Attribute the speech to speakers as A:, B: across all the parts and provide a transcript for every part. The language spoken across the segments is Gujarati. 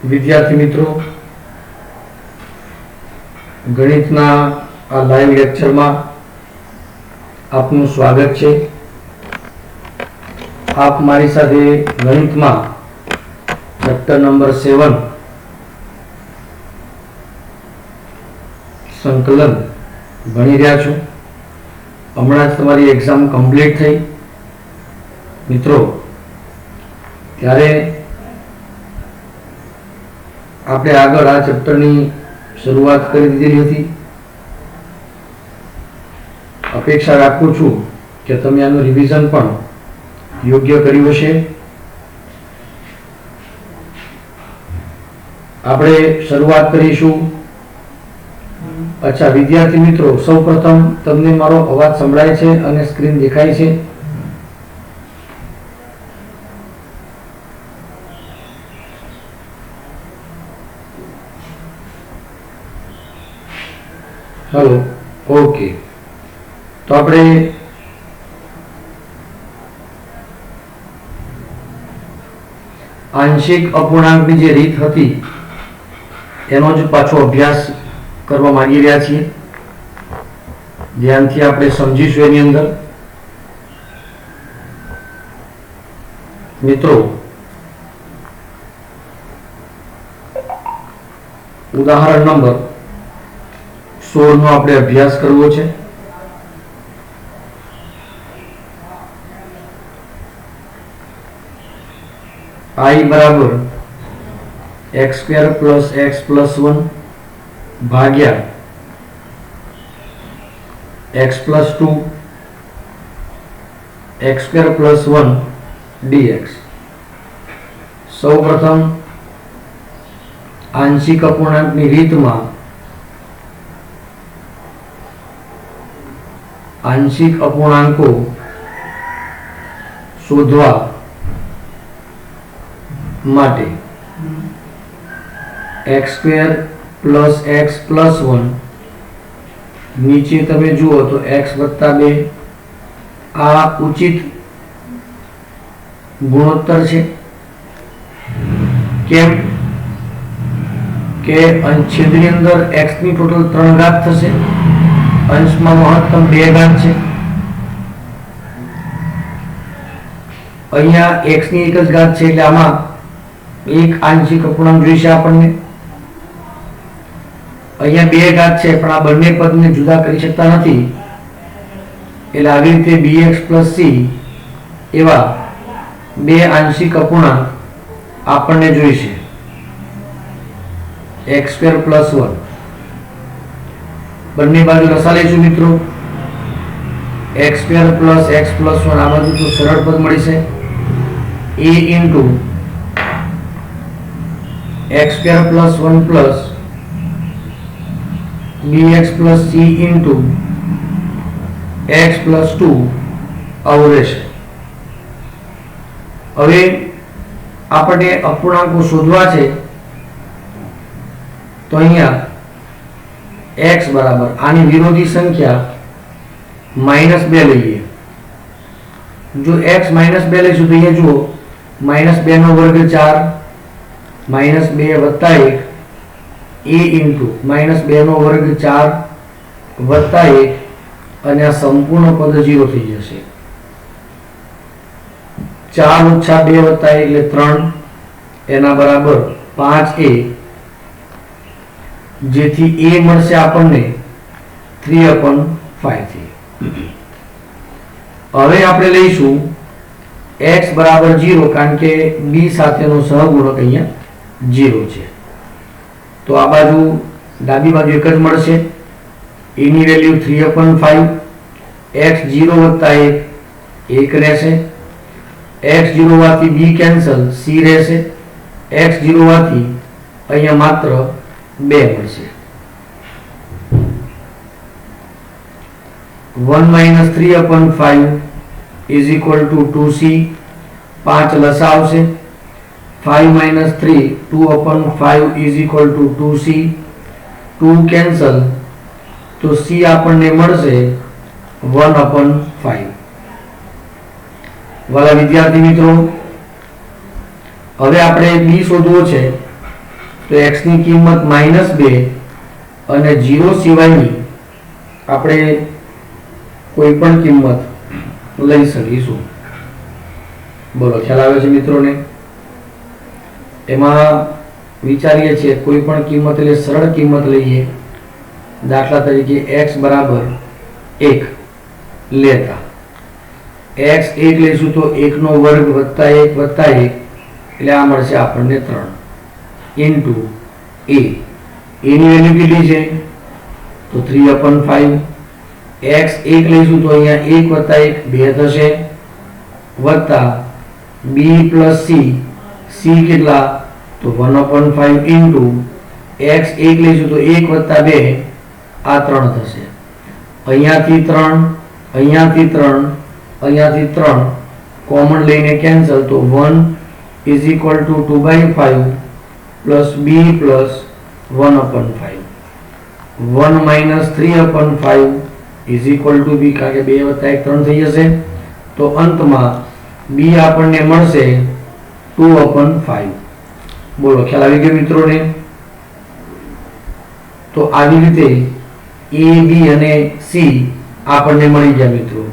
A: વિદ્યાર્થી મિત્રો, ગણિતના આ લાઈવ લેક્ચરમાં આપનું સ્વાગત છે. આપ મારી સાથે ગણિતમાં ચેપ્ટર નંબર 7 સંકલન ભણી રહ્યા છો. હમણાં જ તમારી એક્ઝામ કમ્પ્લીટ થઈ મિત્રો, ત્યારે આપણે આગળ આ ચેપ્ટરની શરૂઆત કરી દીધેલી હતી. અપેક્ષા રાખું છું કે તમે આનું રિવિઝન પણ યોગ્ય કર્યું હશે. આપણે શરૂઆત કરીશું. અચ્છા વિદ્યાર્થી મિત્રો, સૌપ્રથમ તમને મારો અવાજ સંભળાય છે અને સ્ક્રીન દેખાય છે? Hello, okay. તો આપણે આંશિક અપૂર્ણાંકની જે રીત હતી એનો જ પાછો અભ્યાસ કરવા માંગી રહ્યા છીએ. ધ્યાનથી આપણે સમજીશું. એની અંદર મિત્રો ઉદાહરણ નંબર 16 નો આપણે અભ્યાસ કરવો છે. I બરાબર x² + x + 1 ભાગ્યા x + 2 x² + 1 dx. સૌપ્રથમ આંશિક અપૂર્ણાંકની રીતમાં આંશિક અપૂર્ણાંકો શોધવા માટે x² + x + 1 નીચે તમે જુઓ તો x + 2 આ ઉચિત ગુણોત્તર છે. કેમ કે છેદની અંદર x ની ટોટલ 3 ઘાત થશે, અંશમાં મહત્તમ 2 ઘાત છે. અહીંયા x ની એક જ ઘાત છે એટલે આમાં એક આંશિક અપૂર્ણાંક જોઈશે આપણને. અહીંયા 2 ઘાત છે પણ આ બંને પદને જુદા કરી શકતા નથી, એટલે આવી રીતે bx + c એવા 2 આંશિક અપૂર્ણાંક આપણને જોઈશે. x² + 1 બંને બાજુ લસા લઈશું મિત્રો. x² + x + 1 આ બાજુ તો સરળ પદ મળશે. a x² + 1 + bx + c x + 2 આવું રહેશે. હવે આપણે અપૂર્ણાંકો શોધવા છે તો અહીંયા x બરાબર આની વિરોધી સંખ્યા -2 લઈએ. જો x -2 લઈશું તો અહીંયા જુઓ -2 નો વર્ગ 4 -2 + 1 a -2 નો વર્ગ 4 + 1 અને આ સંપૂર્ણ પદ 0 થઈ જશે. 4 - 2 + 1 એટલે 3 એના બરાબર 5a, જેથી a મળશે આપણને 3/5 થી. હવે આપણે લઈશું x બરાબર 0 કારણ કે b સાથેનો સહગુણક અહીંયા 0 છે. તો આ બાજુ ડાબી બાજુ એક જ મળશે. a ની વેલ્યુ 3/5, x 0 + 1 1 રહેશે. x 0 હોવાથી b કેન્સલ, c રહેશે. x 0 હોવાથી અહીંયા માત્ર 2 મળશે. 1 - 3/5 = 2c. 5 લસા આવશે. 5 - 3 2/5 = 2c. 2 કેન્સલ તો c આપણને મળશે 1/5. વાલા વિદ્યાર્થી મિત્રો, હવે આપણે b શોધવો છે તો x ની કિંમત -2 અને 0 સિવાયની આપણે કોઈ પણ કિંમત લઈ શકીશું. બોલો ખ્યાલ આવે છે મિત્રોને? એમાં વિચારીએ છીએ કોઈ પણ કિંમત એટલે સરળ કિંમત લઈએ. દાખલા તરીકે x બરાબર 1 લેતા x 1 લઈશું તો 1 નો વર્ગ વત્તા 1 વત્તા 1 એટલે આ મળશે આપણને 3 ઇન્ટુ a. એની વેલ્યુ કેટલી છે? તો 3/5. x 1 લઈશું તો અહીંયા 1 વત્તા 1 2 થશે, વત્તા b પ્લસ c કેટલા? તો 1/5 ઇન્ટુ x 1 લઈશું તો 1 વત્તા 2 આ 3 થશે. અહીંયાથી 3, અહીંયાથી 3, અહીંયાથી 3 કોમન લઈને કેન્સલ, તો 1 is equal to 2/5 plus b plus 1/5. 1 minus 3/5 is equal to b, કારણ કે 2 વત્તા 1 3 થઈ જશે. તો અંતમાં b આપણને મળશે 2/5. બોલો ખ્યાલ આવી ગયો મિત્રોને? તો આવી રીતે a, b અને c આપણને મળી ગયા મિત્રો.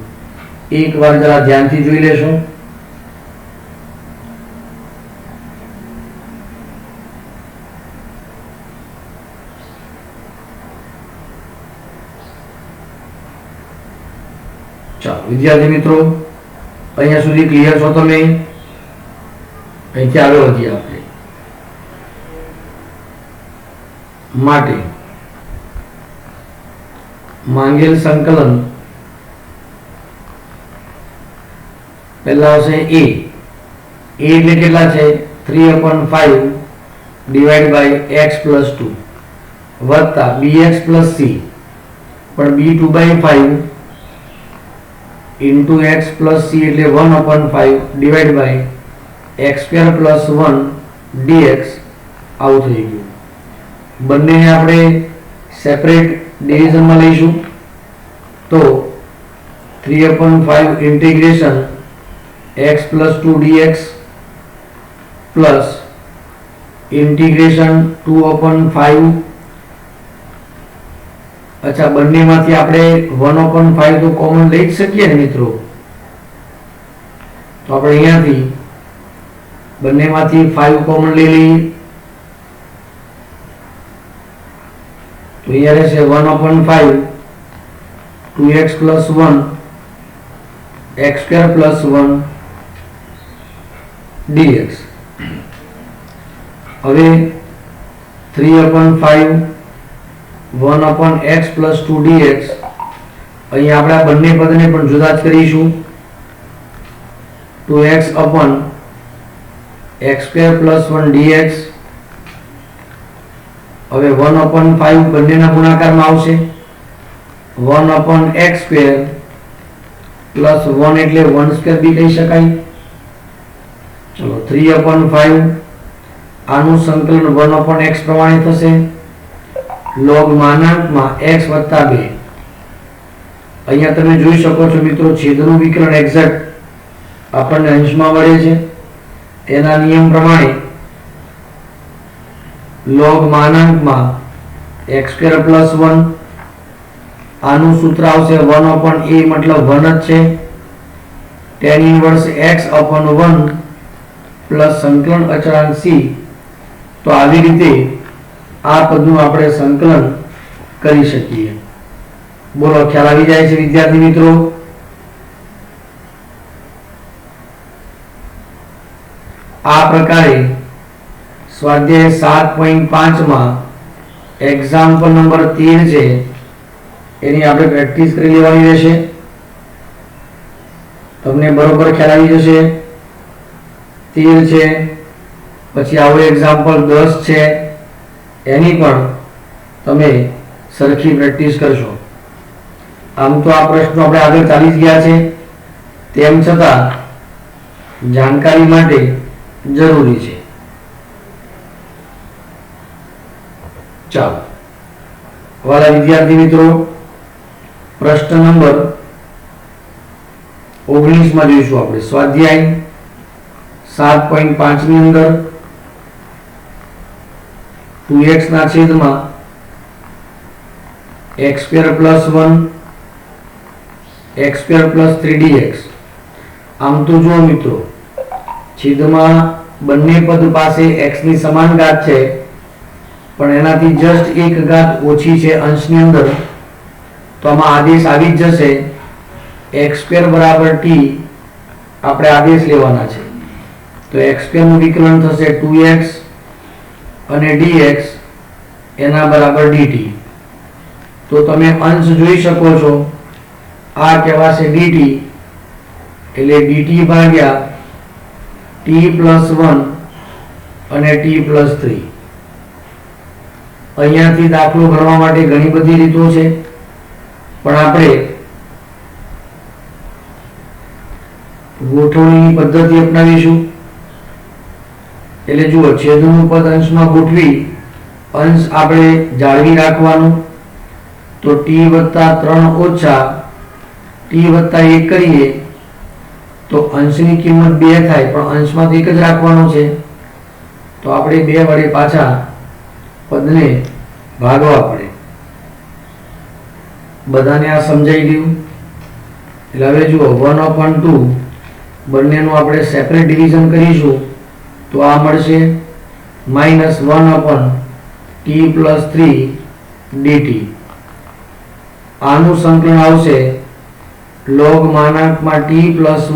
A: એકવાર જરા ધ્યાનથી જોઈ લેશો. ચાલો વિદ્યાર્થી મિત્રો, અહીંયા સુધી ક્લિયર છો તમે? અહીંથી આગળ વધીએ આપણે. માટે માંગેલ સંકલન પહેલા આવશે a. એટલે કેટલા છે? 3/5 ડિવાઈડ બાય x પ્લસ 2 વત્તા bx પ્લસ c, પણ b 2/5 into x plus c એટલે 1/5 divide by x square plus 1 dx આવું થઈ ગયું. બંનેને આપણે સેપરેટ ડિવિઝનમાં લઈશું તો 3/5 integration x plus 2 dx plus integration 2/5. અચ્છા, બંનેમાંથી આપણે 1/5 તો કોમન લઈ જ શકીએ ને મિત્રો. તો આપણે અહીંયાથી બંનેમાંથી 5 કોમન લઈ લઈએ તો અહીંયા રહેશે 1/5 2x plus 1 x square plus 1 dx. હવે 3/5 1/x પ્લસ 2 dx, અહીંયા આપણે આ બંને પદને પણ જુદા જ કરીશું. 2x upon x square plus 1 dx. હવે 1/5 બંનેના ગુણાકારમાં આવશે. 1/x સ્ક્વેર પ્લસ 1 એટલે 1 સ્ક્વેર બી કહી શકાય. ચલો 3/5 આનું સંકલન 1/x પ્રમાણે થશે. log માનાંકમાં x વત્તા 2. અહીંયા તમે જોઈ શકો છો મિત્રો, છેદનું વિકલન એક્ઝેક્ટ આપણને અંશમાં મળે છે. એના નિયમ પ્રમાણે log માનાંકમાં x સ્ક્વેર પ્લસ 1, આનું સૂત્ર આવશે 1/a મતલબ 1 જ છે. tan ઇન્વર્સ x/1 પ્લસ સંકલન અચળાંક c. તો આવી રીતે આ પદનું આપણે સંકલન કરી શકીએ. બોલો ખ્યાલ આવી જાય છે વિદ્યાર્થી મિત્રો? આ પ્રકારે સ્વાધ્યાય 7.5 માં એક્ઝામ્પલ નંબર 13 છે એની આપણે પ્રેક્ટિસ કરી લેવાની રહેશે. તમને બરોબર ખ્યાલ આવી જશે. 13 છે, પછી આવું એક્ઝામ્પલ 10 છે, એની પણ તમે સરખી પ્રેક્ટિસ કરશો. આમ તો આ પ્રશ્નો આપણે આગળ ચાલી જ ગયા છે, તેમ છતાં જાણકારી માટે જરૂરી છે. ચાલો વાલા વિદ્યાર્થી મિત્રો, પ્રશ્ન નંબર 19 માં જોઈશું આપણે. સ્વાધ્યાય 7.5 ની અંદર 2x ના છેદમાં x square plus 1 x square plus 3dx. આમ તો જો મિત્રો છેદમાં બંને પદ પાસે x ની સમાન ઘાત છે, પણ એનાથી જસ્ટ એક ઘાત ઓછી છે અંશની અંદર, તો આમાં આદેશ આવી જ જશે x સ્ક્વેર બરાબર t. આપણે આદેશ લેવાના છે, તો x સ્ક્વેર નું વિકલન થશે 2x અને dx એના બરાબર dt. તો તમે અંશ જોઈ શકો છો, આ કહેવાશે dt, એટલે dt ભાગ્યા t પ્લસ 1 અને t પ્લસ 3. અહીંયાથી દાખલો ગણવા માટે ઘણી બધી રીતો છે, પણ આપણે ગોઠવણીની પદ્ધતિ અપનાવીશું. એટલે જુઓ, છેદનું પદ અંશમાં ગોઠવી અંશ આપણે જાળવી રાખવાનું. તો t વત્તા 3 ઓછા t વત્તા 1 કરીએ તો અંશની કિંમત 2 થાય, પણ અંશમાં તો 1 જ રાખવાનો છે. તો આપણે 2 વડે પાછા પદને ભાગવા પડે. બધાને આ સમજાઈ ગયું? એટલે હવે જુઓ, 1/2 બંનેનું આપણે સેપરેટ ડિવિઝન કરીશું તો આ મળશે -1/t પ્લસ 3 dt. આનું સંકલન આવશે log માનાંકમાં t plus 1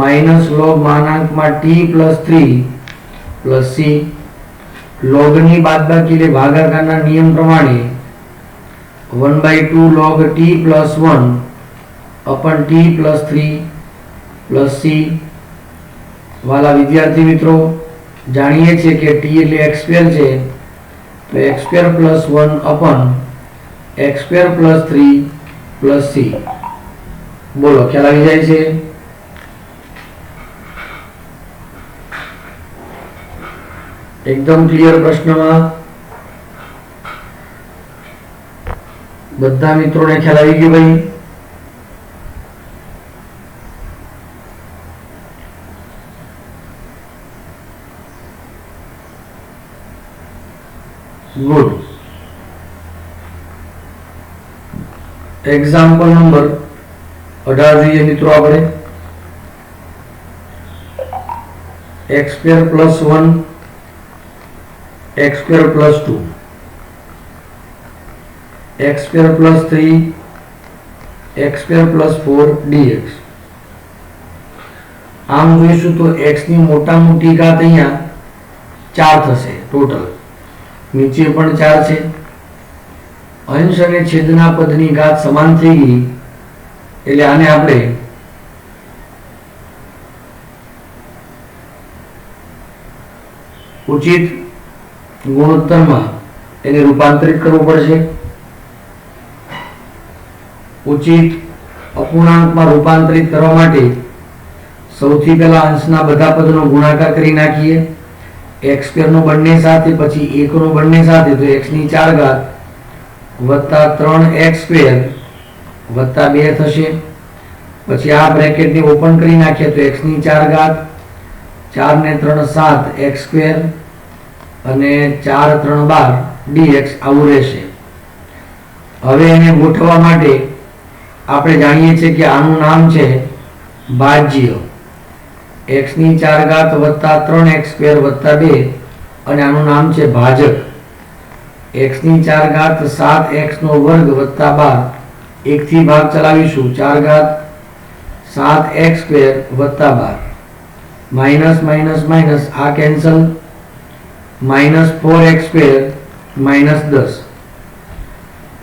A: minus log માનાંકમાં t plus 3 plus c. લોગની બાદબાકી એટલે ભાગાકારના નિયમ પ્રમાણે 1/2 log t plus 1 અપન t plus 3 plus c. વાલા વિદ્યાર્થી મિત્રો, જાણીએ છીએ કે t એટલે x સ્ક્વેર છે, તો x square plus 1 અપન x square plus 3 plus c. બોલો, ખ્યાલ આવી જાય છે? એકદમ ક્લિયર પ્રશ્નમાં બધા મિત્રોને ખ્યાલ આવી ગયો ભાઈ? ગુડ. એક્ઝામ્પલ નંબર 18 જોઈએ મિત્રો આપણે. x square plus 1 x square plus 2 x square plus 3 x square plus 4 dx. આમ જોઈશું તો x ની મોટા મોટી ઘાત અહીંયા 4 થશે ટોટલ, નીચે પણ 4 છે. અંશ અને છેદના પદની ઘાત સમાન થઈ ગઈ, એટલે આને આપણે ઉચિત ગુણોત્તરમાં એને રૂપાંતરિત કરવું પડશે. ઉચિત અપૂર્ણાંકમાં રૂપાંતરિત કરવા માટે સૌથી પહેલા અંશના બધા પદનો ગુણાકાર કરી નાખીએ. x સ્ક્વેર નો બંને સાથે, પછી 1 નો બંને સાથે, તો x ની 4 ઘાત વત્તા 3x સ્ક્વેર વત્તા 2 થશે. પછી આ બ્રેકેટને ઓપન કરી નાખીએ તો x ની 4 ઘાત, 4 ને 3 7 x સ્ક્વેર અને 4 3 12 dx આવું રહેશે. હવે એને ગોઠવવા માટે આપણે જાણીએ છીએ કે આનું નામ છે ભાજ્ય. x ની 4 ઘાત વત્તા 3x સ્ક્વેર વત્તા 2, અને આનું નામ છે ભાજક. x ની 4 ઘાત 7x નો વર્ગ વત્તા 12, 1 થી ભાગ ચલાવીશું, 4 ઘાત 7x સ્ક્વેર વત્તા 12, માઇનસ માઇનસ માઇનસ આ કેન્સલ, -4x સ્ક્વેર -10.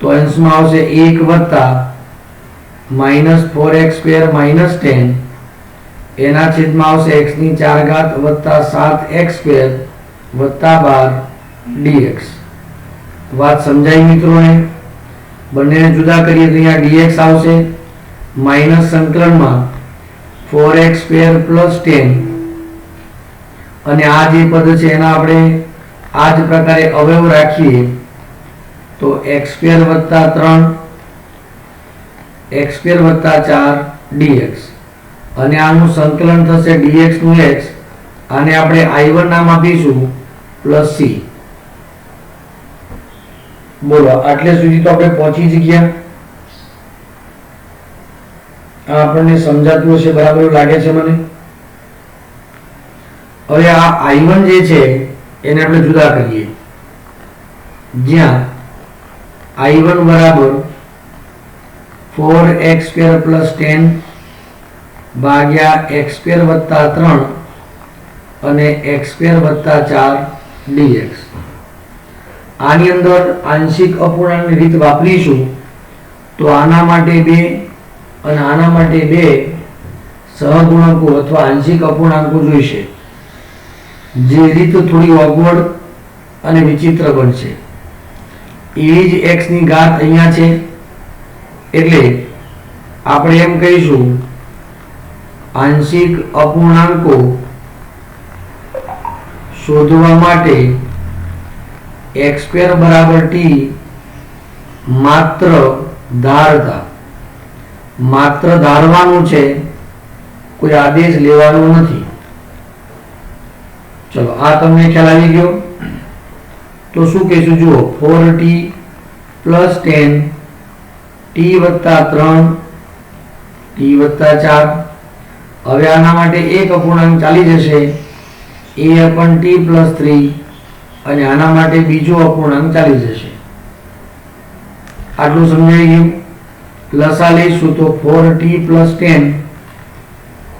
A: તો અંશમાં આવશે 1 વત્તા -4x સ્ક્વેર -10, એના છેદમાં આવશે x ની 4 ઘાત વત્તા 7x સ્ક્વેર વત્તા 12 dx. વાત સમજાઈ મિત્રોને? બંનેને જુદા કરીએ તો અહીંયા dx આવશે માઇનસ સંકલનમાં 4x સ્ક્વેર પ્લસ 10, અને આ જે પદ છે એના આપણે આ જ પ્રકારે અવયવ રાખીએ તો x સ્ક્વેર વત્તા 3 x સ્ક્વેર વત્તા 4 dx, અને આનું સંકલન થશે dx નું x, આને આપણે i1 નામ આપીશું પ્લસ c. બોલો આટલે સુધી તો આપણે પહોંચી જ ગયા. આ આપણને સમજાતું હશે બરાબર એવું લાગે છે મને. હવે આ I1 જે છે એને આપણે જુદા કરીએ, જ્યાં I1 બરાબર 4x² + 10 ભાગ્યા x² + 3 અને x² + 4 dx. આની અંદર આંશિક અપૂર્ણાંકની રીત વાપરીશું તો આના માટે 2 અને આના માટે 2 સહગુણકો અથવા આંશિક અપૂર્ણાંકો જોઈશે, જે રીત થોડી ઓગવડ અને વિચિત્ર બનશે. એવી જ x ની ઘાત અહીંયા છે, એટલે આપણે એમ કહીશું આંશિક અપૂર્ણાંકો શોધવા માટે x² = t માત્ર ધારવાનું છે, કોઈ આદેશ લેવાનો નથી. ચલો આ તમને ખ્યાલ આવી ગયો. તો શું કહીશું, જુઓ 4t + 10 t + 3 t + 4. હવે આના માટે એક અપૂર્ણાંક ચાલી જશે a/t + 3 અને આના માટે બીજો અપૂર્ણાંક ચાલી જશે. આટલું સમજાઈ ગયું. લસા લઈશું તો 4t + 10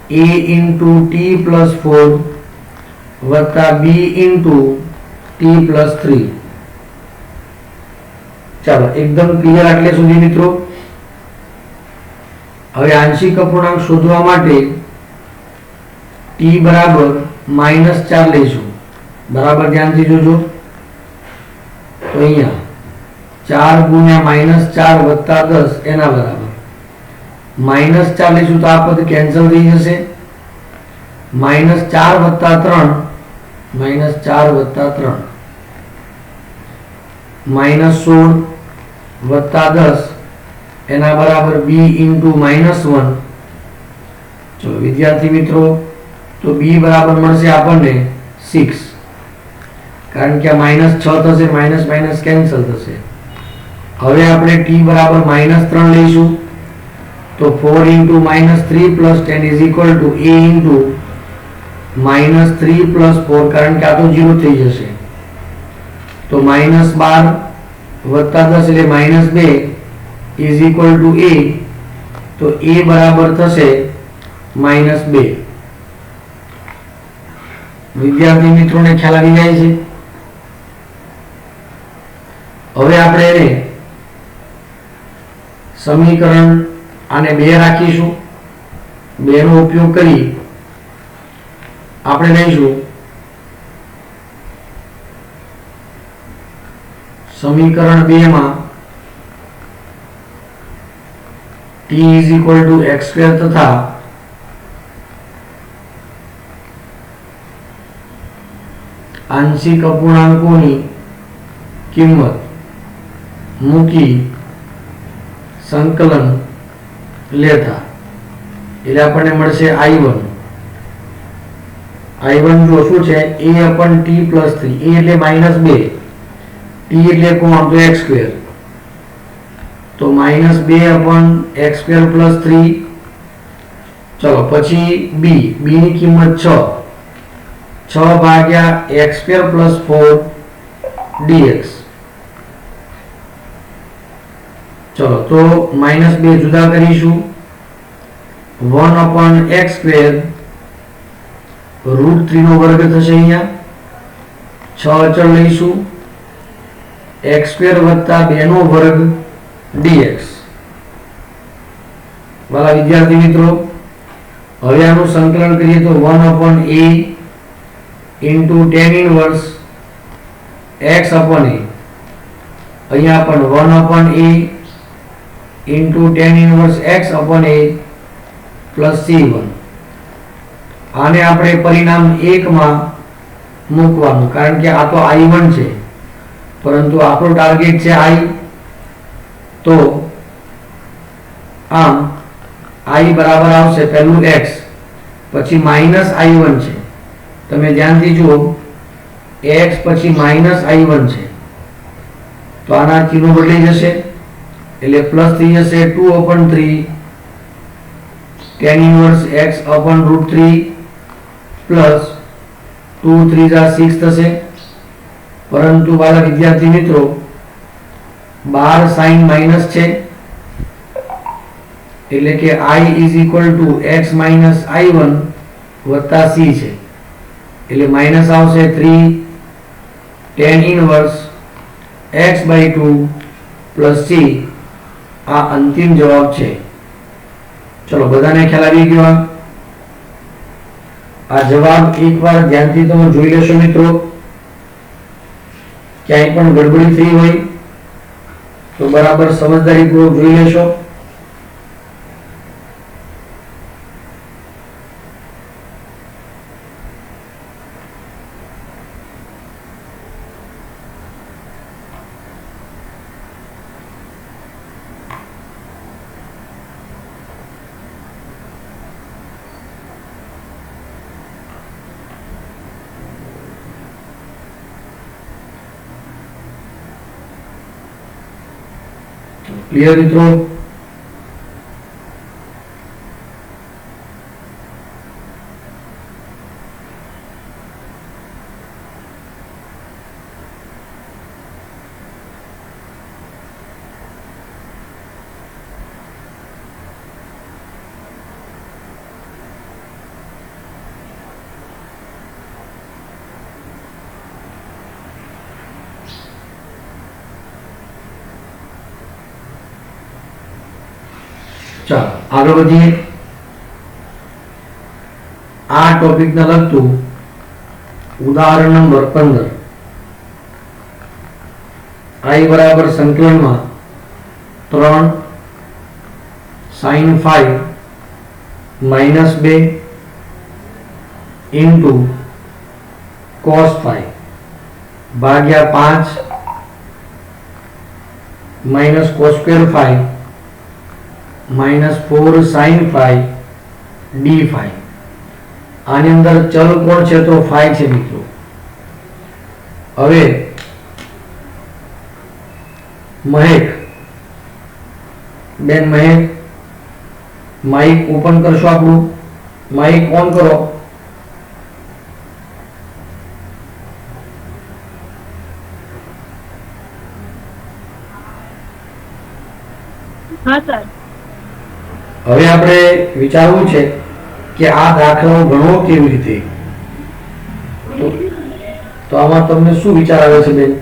A: a × t + 4 વત્તા b × t + 3. ચાલો એકદમ ક્લિયર આટલે સુધી મિત્રો. હવે આંશિક અપૂર્ણાંક શોધવા માટે t બરાબર -4 લઈશું. બરાબર ધ્યાનથી જોજો. તો અહીંયા 4 × -4 વત્તા 10 એના બરાબર -4 લઈશું તો આ પદ કેન્સલ થઈ જશે. -4 વત્તા 3 -4 વત્તા 3 -16 વત્તા 10 એના બરાબર b × -1. ચલો વિદ્યાર્થી મિત્રો, તો b બરાબર મળશે આપણને 6, કારણ કે આ -6 થશે, માઇનસ કેન્સલ થશે. હવે આપણે t બરાબર -3 લઈશું તો 4 × -3 + 10 = a × -3 + 4, કારણ કે આ તો 0 થઈ જશે. તો -12 વત્તા 10 એટલે -2 = a. તો a બરાબર થશે -2. વિદ્યાર્થી મિત્રોને ખ્યાલ આવી જાય છે. હવે આપણે એને સમીકરણ આને 2 રાખીશું. 2 નો ઉપયોગ કરી આપણે લઈશું સમીકરણ 2 માં t = x² તથા આંશિક અપૂર્ણાંકોની કિંમત મૂકી સંકલન લેતા એટલે આપણને મળશે I1 જો શું છે a/t + 3. a એટલે -2, t એટલે કોણ તો x², તો -2/x² + 3. ચલો પછી b ની કિંમત 6 ભાગ્યા x² + 4 dx. ચલો તો -2 જુદા કરીશું. 1/x² √3 નો વર્ગ થશે. અહીંયા 6 અચળ લઈશું. x² વત્તા 2 નો વર્ગ dx. વાલા વિદ્યાર્થી મિત્રો, હવે આનું સંકલન કરીએ તો 1/a × tan 1 x/a. અહીંયા પણ 1/a × tan 1 x/a + c1. આને આપણે પરિણામ 1 માં મૂકવાનું, કારણ કે આ તો I1 છે, પરંતુ આપણો ટાર્ગેટ છે I. તો આમ I બરાબર આવશે પહેલું x, પછી -I1 છે. તમે ધ્યાનથી જુઓ, x પછી -I1 છે, તો આના ચિહ્નો બદલાઈ જશે એટલે પ્લસ થઈ જશે 2/3 tan inverse x upon √3 plus 2 3 6 થશે. પરંતુ વાલા વિદ્યાર્થી મિત્રો 12 સાઈન માઈનસ છે એટલે કે I = x - I1 વત્તા c છે એટલે માઈનસ આવશે 3 tan inverse x/2 plus c. આ અંતિમ જવાબ છે. ચલો બધાને ખ્યાલ આવી ગયો. આ જવાબ એકવાર ધ્યાનથી તમે જોઈ લેશો મિત્રો. ક્યાંય પણ ગડબડી થઈ હોય તો બરાબર સમજદારીપૂર્વક જોઈ લેશો. ક્લિયર મિત્રો? ચાલો આગળ વધીએ. આ ટોપિક ને લગતું ઉદાહરણ નંબર 15. I બરાબર સંકલનમાં 3 sin 5 -2 into cos 5 ભાગ્યા 5 minus cos square 5 -4 sin 5 d5. આની અંદર ચલ કોણ છે તો 5 છે મિત્રો. હવે મહેક બેન મહેક માઇક ઓપન કરશો? આપણું માઇક ઓન કરો.
B: હા સર.
A: હવે આપણે વિચારવું છે કે આ દાખલાઓ ગણવો કેવી રીતે. તો આમાં તમને શું વિચાર આવે છે બેન?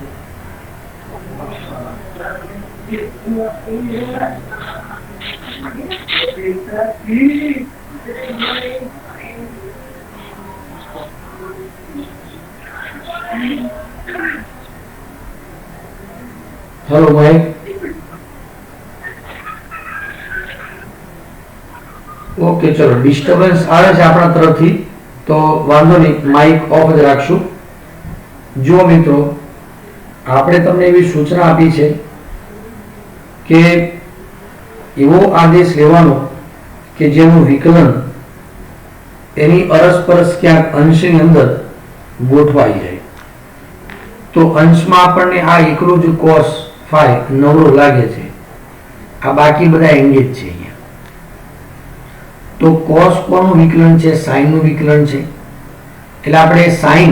A: હેલો ભાઈ. ઓકે ચલો ડિસ્ટર્બન્સ આવે છે આપણા તરફથી તો વાંધો નહીં, માઇક ઓફ જ રાખશું. જો મિત્રો આપણે તમને એવી સૂચના આપી છે કે એવો આદેશ લેવાનો કે જેનું વિકલન એની અરસપરસ ક્યાંક અંશની અંદર ગોઠવાઈ જાય. તો અંશમાં આપણને આ એકલું જ cos phi નવરો લાગે છે, આ બાકી બધા એંગેજ છે. તો cos કોનું વિકલન છે? sin નું વિકલન છે. એટલે આપણે sin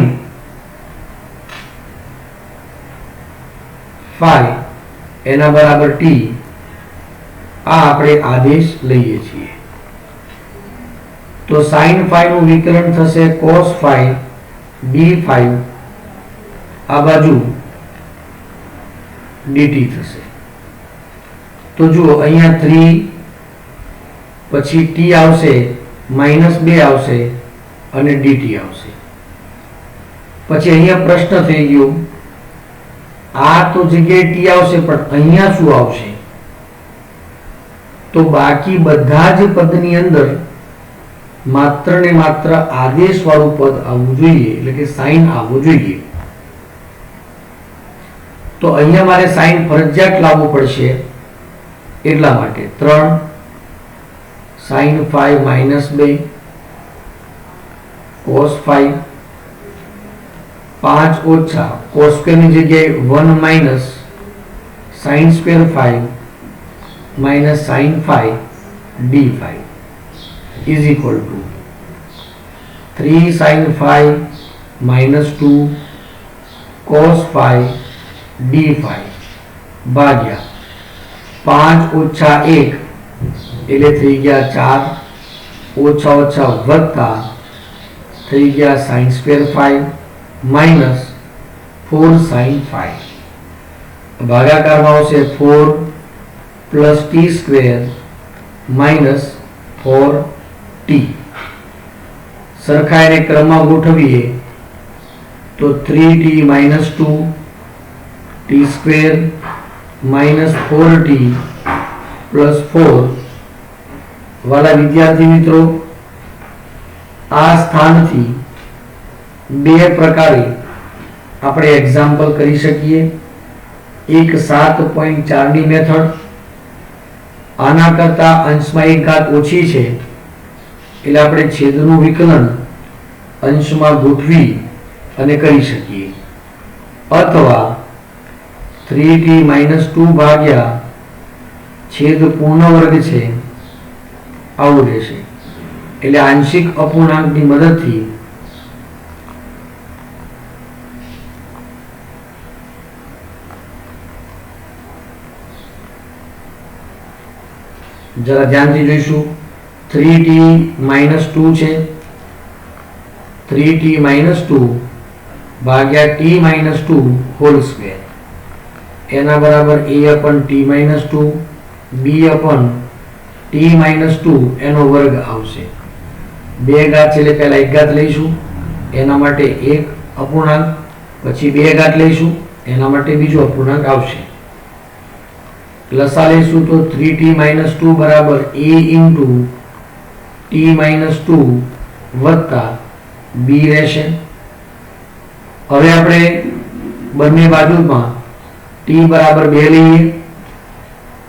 A: phi એના બરાબર t આ આપણે આદેશ લઈએ છીએ. તો sin phi નું વિકલન થશે cos phi d5 આ બાજુ dt થશે. તો જુઓ અહીંયા 3 પછી t આવશે, -2 આવશે અને dt આવશે. પછી અહીંયા પ્રશ્ન થઈ ગયો, આ તો જગ્યાએ t આવશે પણ અહીંયા શું આવશે? તો બાકી બધા જ પદની અંદર માત્ર ને માત્ર આદેશ વાળું પદ આવવું જોઈએ, એટલે કે sin આવવું જોઈએ. તો અહીંયા મારે sin ફરજિયાત લાવવું પડશે. એટલા માટે 3 sin phi -2 cos phi 5 ઓછા cos સ્ક્વેર ની જગ્યાએ 1 minus sin square phi minus sin phi d phi is equal to 3 sin phi minus 2 cos phi d phi ભાગ્યા 5 ઓછા 1 એટલે થઈ ગયા 4 ઓછા ઓછા વત્તા થઈ ગયા sin square phi minus 4 sin phi ભાગાકારમાં આવશે 4 plus t square minus 4t સરખાઈને ક્રમમાં ગોઠવીએ તો 3t minus 2 t square minus 4t plus 4 વાલા વિદ્યાર્થી મિત્રો આ સ્થાનથી બે પ્રકારે આપણે એક્ઝામ્પલ કરી શકીએ એક 7.4 ની મેથડ આના કરતા અંશમાં એક ઘાત ઓછી છે એટલે આપણે છેદનું વિકલન અંશમાં ગોઠવી અને કરી શકીએ અથવા 3t minus 2 ભાગ્યા છેદ પૂર્ણ વર્ગ છે આવું રહેશે એટલે આંશિક અપૂર્ણાંકની મદદથી જરા ધ્યાનથી જોઈશું 3t minus 2 છે 3t minus 2 ભાગ્યા t minus 2 હોલ સ્ક્વેર એના બરાબર a upon t minus 2 b upon t minus 2 એનો વર્ગ આવશે બે ઘાત છે એટલે પહેલા એક ઘાત લઈશું એના માટે એક અપૂર્ણાંક પછી બે ઘાત લઈશું એના માટે બીજો અપૂર્ણાંક આવશે લસા લઈશું તો 3t minus 2 બરાબર a into t minus 2 વત્તા b રહેશે હવે આપણે બંને બાજુમાં t બરાબર 2 લઈએ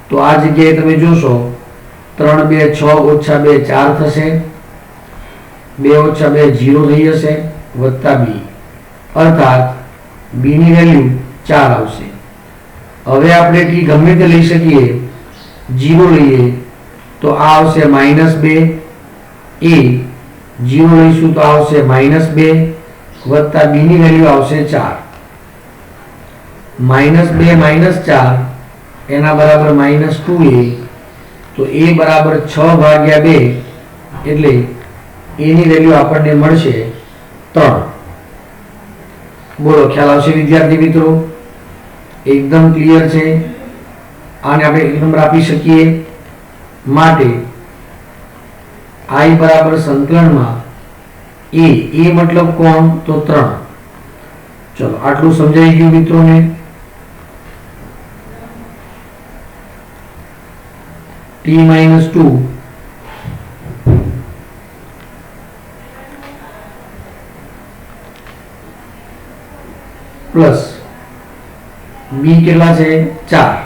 A: તો આ જગ્યાએ તમે જોશો 3 2 6 ઓછા 2 4 થશે 2 ઓછા 2 0 થઈ જશે વત્તા b અર્થાત b ની વેલ્યુ 4 આવશે હવે આપણે t ગમે તે લઈ શકીએ 0 લઈએ તો આ આવશે -2 a 0 લઈશું તો આવશે -2 વત્તા b ની વેલ્યુ આવશે 4 -2 -4 એના બરાબર -2a તો a બરાબર 6 ભાગ્યા 2 એટલે a ની વેલ્યુ આપણને મળશે 3 બોલો ખ્યાલ આવશે વિદ્યાર્થી મિત્રો एकदम क्लियर છે આને આપણે એક નંબર આપી શકીએ માટે i બરાબર સંકલનમાં a મતલબ કોણ તો 3 ચલો આટલું સમજાઈ ગયું મિત્રોને t minus 2 પ્લસ b કેટલા છે 4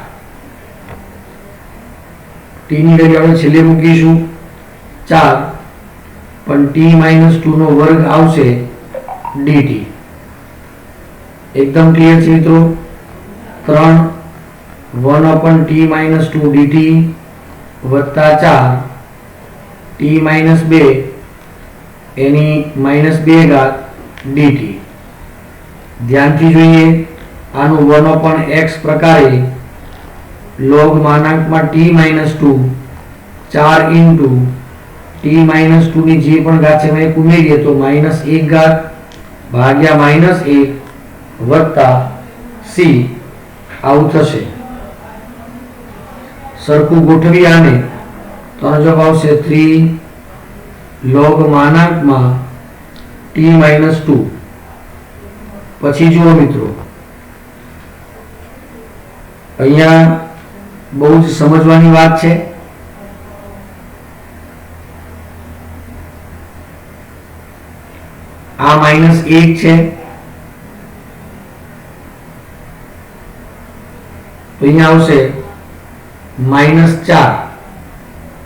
A: t ની વેલ્યુ આપણે છેલ્લે મૂકીશું 4 પણ t minus 2 નો વર્ગ આવશે dt એકદમ ક્લિયર છે મિત્રો 3 1 upon t minus 2 dt વત્તા 4 t minus 2 એની -2 ઘાત dt ધ્યાનથી જોઈએ આનું 1 upon x પ્રકારે log માનાંકમાં t minus 2 4 into t minus 2 ની જે પણ ઘાત છે મેં ઉમેરીએ તો -1 ઘાત ભાગ્યા -1 વત્તા c આવું થશે સરખું ગોઠવી આને તો આનો જવાબ આવશે 3 log માનાંકમાં t minus 2 પછી જુઓ મિત્રો અહીંયા બહુ જ સમજવાની વાત છે આ -1 છે તો અહીંયા આવશે -4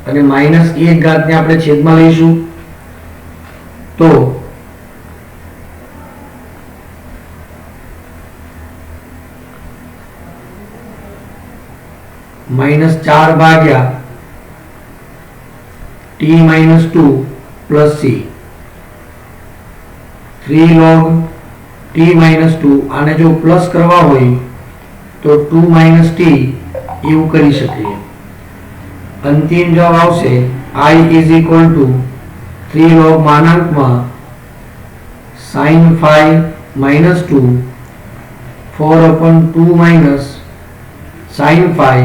A: અને -1 ઘાતને આપણે છેદમાં લઈશું તો -4 ભાગ્યા t-2 plus c 3 log t-2 આને જો પ્લસ કરવા હોય તો 2 - t એવું કરી શકીએ. અંતિમ જવાબ આવશે I is equal to 3 log માનાંકમાં sin phi minus 2 4/2 minus sin phi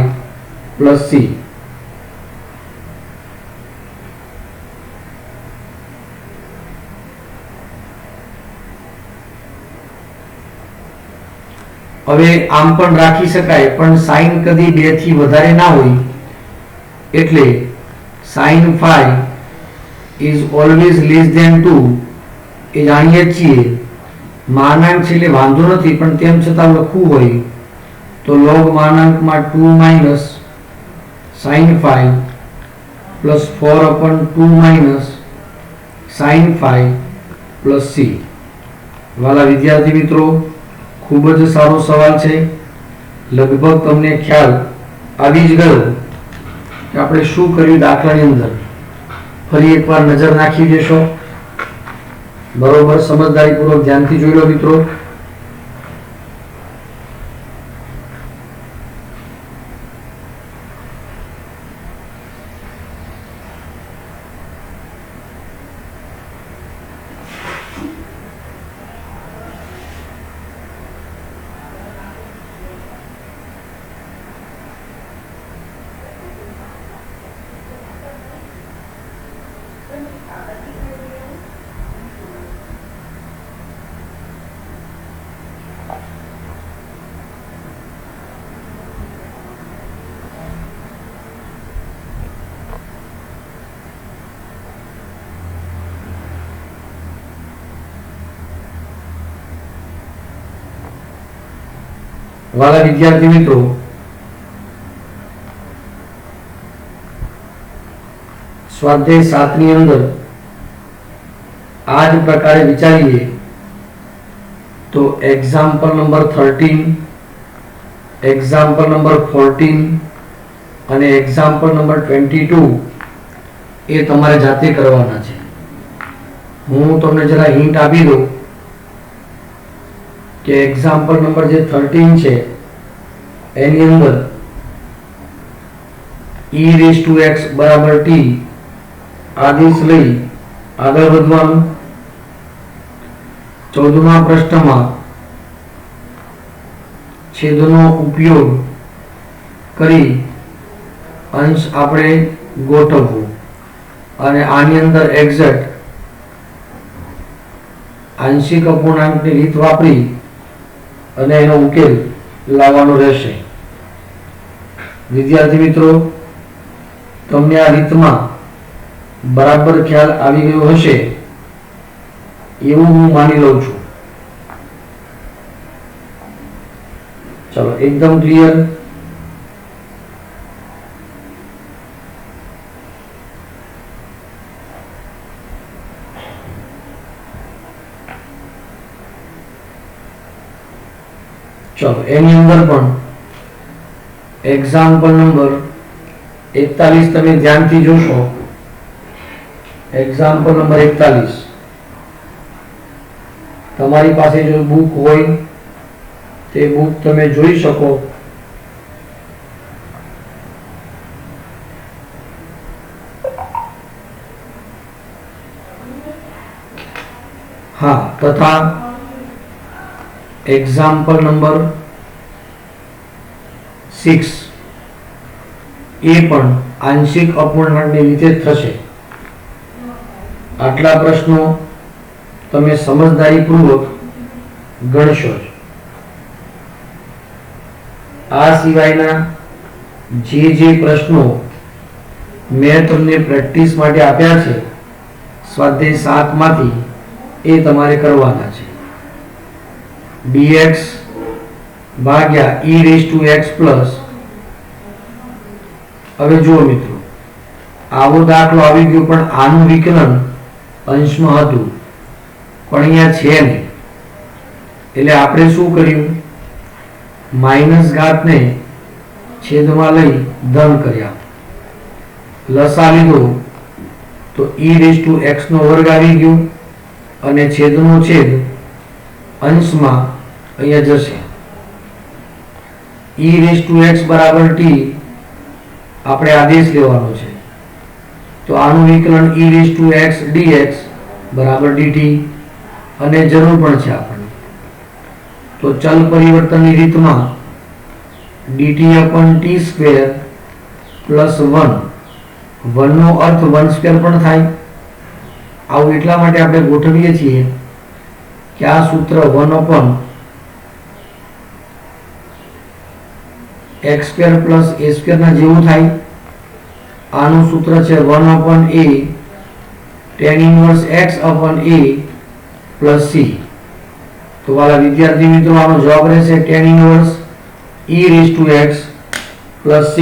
A: plus c. હવે આમ પણ રાખી શકાય, પણ sin કદી 2 થી વધારે ના હોય એટલે sin phi is always less than 2 એ જાણીએ છીએ. માનાંક છે એટલે વાંધો નથી, પણ તેમ છતાં લખવું હોય તો log માનાંકમાં 2 minus sin phi plus 4/2 minus sin phi plus c. વાલા વિદ્યાર્થી મિત્રો, ખૂબ જ સારો સવાલ છે. લગભગ તમને ખ્યાલ આવી જ ગયો કે આપણે શું કર્યું દાખલાની અંદર. ફરી એકવાર નજર નાખી દેશો. બરોબર સમજદારીપૂર્વક ધ્યાનથી જોઈ લો મિત્રો. વાલા વિદ્યાર્થી મિત્રો, સ્વાધ્યાય 7 ની અંદર આ જ પ્રકારે વિચારીએ તો એક્ઝામ્પલ નંબર 13, એક્ઝામ્પલ નંબર 14 અને એક્ઝામ્પલ નંબર 22 એ તમારે જાતે કરવાના છે. હું તમને જરા હિન્ટ આપી દઉં કે એક્ઝામ્પલ નંબર જે 13 છે એની અંદર e⁻x બરાબર t આદેશ લઈ આગળ વધવાનું. 14મા પ્રશ્નમાં છેદનો ઉપયોગ કરી અંશ આપણે ગોઠવવું અને આની અંદર એક્ઝેક્ટ આંશિક અપૂર્ણાંકની રીત વાપરી અને એનો ઉકેલ લાવવાનો રહેશે. વિદ્યાર્થી મિત્રો, તમને આ રીતમાં બરાબર ખ્યાલ આવી ગયો હશે એવું હું માની લઉં છું. ચલો, એકદમ ક્લિયર. ચલો, એની અંદર પણ એક્ઝામ્પલ નંબર 41 તમે ધ્યાનથી જોશો. એક્ઝામ્પલ નંબર 41 તમારી પાસે જો બુક હોય તે બુક તમે જોઈ શકો. હા, તથા એક્ઝામ્પલ નંબર 6 એ પણ આંશિક અપૂર્ણાંકની રીતે થશે. આટલા પ્રશ્નો તમે સમજદારીપૂર્વક ગણશો. આ સિવાયના જે પ્રશ્નો મેં તમને પ્રેક્ટિસ માટે આપ્યા છે સ્વાધ્યાય 7 માંથી એ તમારે કરવાના છે. dx ભાગ્યા e⁻x પ્લસ. હવે જુઓ મિત્રો, આવો દાખલો આવી ગયો પણ આનું વિકલન અંશમાં હતું પણ અહીંયા છે નહીં. એટલે આપણે શું કર્યું, માઇનસ ઘાતને છેદમાં લઈ ધન કર્યા, લસા લીધો તો e⁻x નો વર્ગ આવી ગયો અને છેદનો છેદ અંશમાં અહીંયા જશે. e⁻x બરાબર t આપણે આદેશ લેવાનો છે, તો આનું વિકલન e⁻x dx બરાબર dt અને જરૂર પણ છે આપણને. તો ચલ પરિવર્તનની રીતમાં dt/t² + 1 નો અર્થ 1² પણ થાય. આવું એટલા માટે આપણે ગોઠવીએ છીએ કે આ સૂત્ર 1/x² + a² ના જેવું થાય. આનું સૂત્ર છે 1/a tan 1x/a + c. તો વાલા વિદ્યાર્થી મિત્રો, આનો જવાબ રહેશે tan 1e⁻x + c.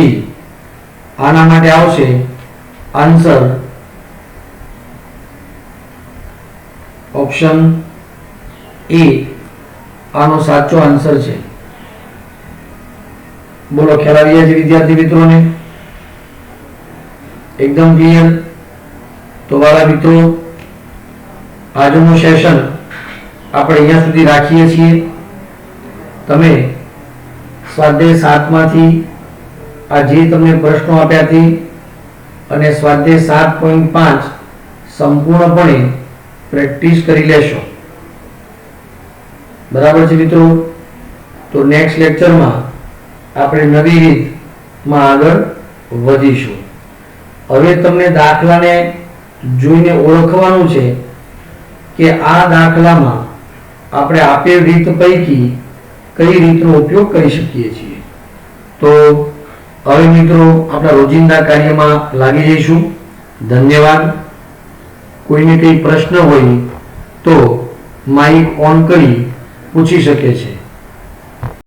A: આના માટે આવશે આન્સર ઓપ્શન એ આનો સાચો આન્સર છે. બોલો, ખ્યાલ આવી જાય છે વિદ્યાર્થી મિત્રોને? એકદમ ક્લિયર? તો વાલા મિત્રો, આજનું સેશન આપણે અહીંયા સુધી રાખીએ છીએ. તમે સ્વાધ્યાય 7 માંથી આ જે તમને પ્રશ્નો આપ્યા છે અને સ્વાધ્યાય 7.5 સંપૂર્ણપણે પ્રેક્ટિસ કરી લેશો. બરાબર છે મિત્રો? તો નેક્સ્ટ લેક્ચરમાં આપણે નવી રીતમાં આગળ વધીશું. હવે તમને દાખલાને જોઈને ઓળખવાનું છે કે આ દાખલામાં આપણે આપેલ રીત પૈકી કઈ રીતનો ઉપયોગ કરી શકીએ છીએ. તો હવે મિત્રો આપણા રોજિંદા કાર્યમાં લાગી જઈશું. ધન્યવાદ. કોઈને કઈ પ્રશ્ન હોય તો માઇક ઓન કરી પૂછી શકે છે.